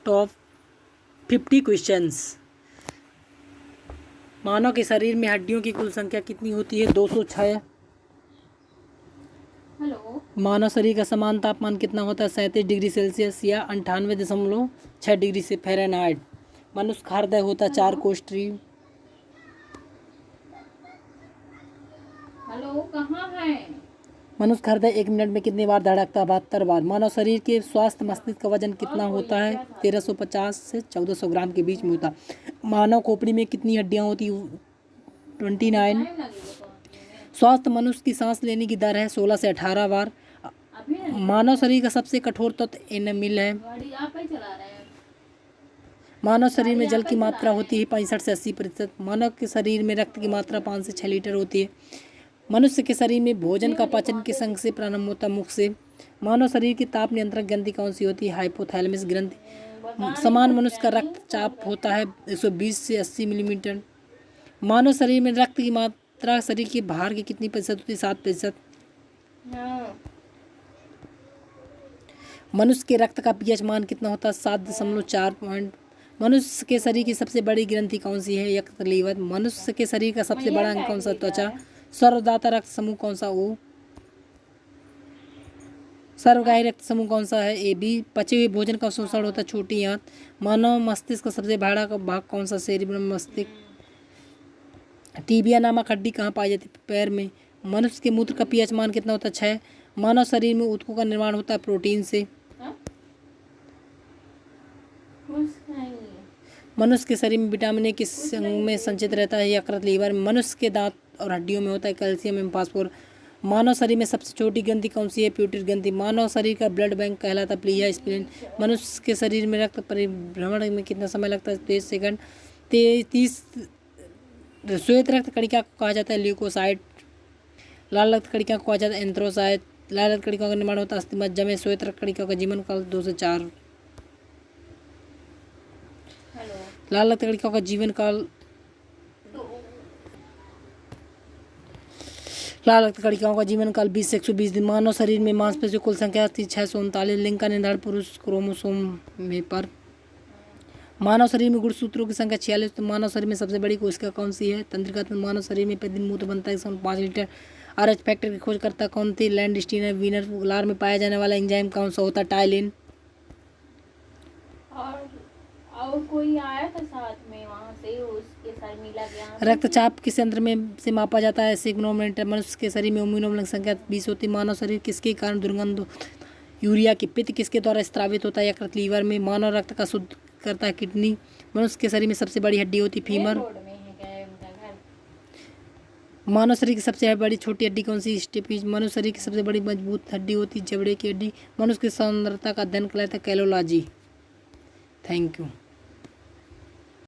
Top 50 questions. मानव के शरीर में हड्डियों की कुल संख्या कितनी होती है? 206। हेलो। मानव शरीर का समान तापमान कितना होता है? 37 डिग्री सेल्सियस या 98.6 डिग्री से फ़ारेनहाइट। मनुष्य का हृदय होता है 4 कोष्ठीय। हेलो, कहाँ है? मनुष्य का हृदय 1 मिनट में कितनी बार धड़कता है? 72 बार। मानव शरीर के स्वास्थ्य मस्तिष्क का वजन कितना होता है? 1350 से 1400 ग्राम के बीच में होता है। मानव खोपड़ी में कितनी हड्डियां होती? 29। स्वास्थ्य मनुष्य की सांस लेने की दर है 16 से 18 बार। मानव शरीर का सबसे कठोर तत्व एनामिल है। मानव शरीर में जल की मात्रा होती है 65 से 80%। मानव के शरीर में रक्त की मात्रा 5 से 6 लीटर होती है। मनुष्य के शरीर में भोजन का पाचन किस अंग से प्रारंभ होता है? मुख से। मानव शरीर की ताप नियंत्रक ग्रंथि कौन सी होती है? हाइपोथैलेमस ग्रंथि। समान मनुष्य का रक्तचाप होता है 120 से 80 मिलीमीटर। मानव शरीर में रक्त की मात्रा शरीर के भार की कितनी प्रतिशत होती है? 7%। मनुष्य के रक्त का पीएच मान कितना होता है? 7.4 पॉइंट। मनुष्य के शरीर की सबसे बड़ी ग्रंथि कौन सी है? यकृत लीवर। मनुष्य के शरीर का सबसे बड़ा अंग कौन सा? त्वचा। सर्वदाता रक्त समूह कौन सा? ओ। सर्वगाही रक्त समूह कौन सा है? A B. पचे हुए भोजन का शोषण होता है छोटी आंत। मानव मस्तिष्क का सबसे बड़ा भाग कौन सा? सेरिब्रम मस्तिष्क। टीबिया नामक हड्डी कहाँ पाई जाती है? पैर में। मनुष्य के मूत्र का पीएच मान कितना होता है? 6। मानव शरीर में ऊतकों का निर्माण होता है प्रोटीन से। मनुष्य के शरीर में विटामिन ए किस अंग में संचित रहता है? यकृत लीवर। मनुष्य के दांत और हड्डियों में होता है कैल्शियम एवं फास्फोर। मानव शरीर में सबसे छोटी ग्रंथि कौन सी है? प्यूटरी ग्रंथि। मानव शरीर का ब्लड बैंक कहलाता है प्लीहा स्प्लीन। मनुष्य के शरीर में रक्त परिभ्रमण में कितना समय लगता है? 23 सेकंड। 30। श्वेत रक्त कणिका को कहा जाता है ल्यूकोसाइट। लाल रक्त कणिका को कहा जाता है एंथ्रोसाइट। लाल रक्त कणिका का निर्माण होता है अस्थिमज्जा में। श्वेत रक्त कणिका का जीवन काल 2 से 4। लाल रक्त कणिका का जीवन काल लाल रक्त कणिकाओं का जीवन काल 20 से 120 दिन। मानव शरीर में मांसपेशियों कुल संख्या थी 639। लिंग का निर्धारण पुरुष क्रोमोसोम में पर। मानव शरीर में गुणसूत्रों की संख्या 46। तो मानव शरीर में सबसे बड़ी कोशिका कौन सी है? तंत्रिका। मानव शरीर में प्रतिदिन मूत्र बनता है 5 लीटर। RH फैक्टर की खोजकर्ता कौन थे? लैंडस्टीनर। वीनर। लार में पाया जाने वाला एंजाइम कौन सा होता है? टाइलिन। और कोई आया था साथ में वहाँ से, उसके साथ मिला गया। रक्तचाप किस यंत्र में से मापा जाता है? सिग्नोमीटर। मनुष्य के शरीर में इम्यूनोग्लोबुलिन संख्या 20 होती है। मानव शरीर किसके कारण दुर्गंध? यूरिया की। पित्त किसके द्वारा स्त्रावित होता है? यकृत लीवर में। मानव रक्त का शुद्ध करता है किडनी। मनुष्य के शरीर में सबसे बड़ी हड्डी होती है फीमर। मानव शरीर की सबसे बड़ी छोटी हड्डी कौन सी? स्टेपीज। मनुष्य शरीर की सबसे बड़ी मजबूत हड्डी होती है जबड़े की हड्डी। मनुष्य की सौंदर्यता का अध्ययन कहलाता है कैलोलॉजी। Thank you.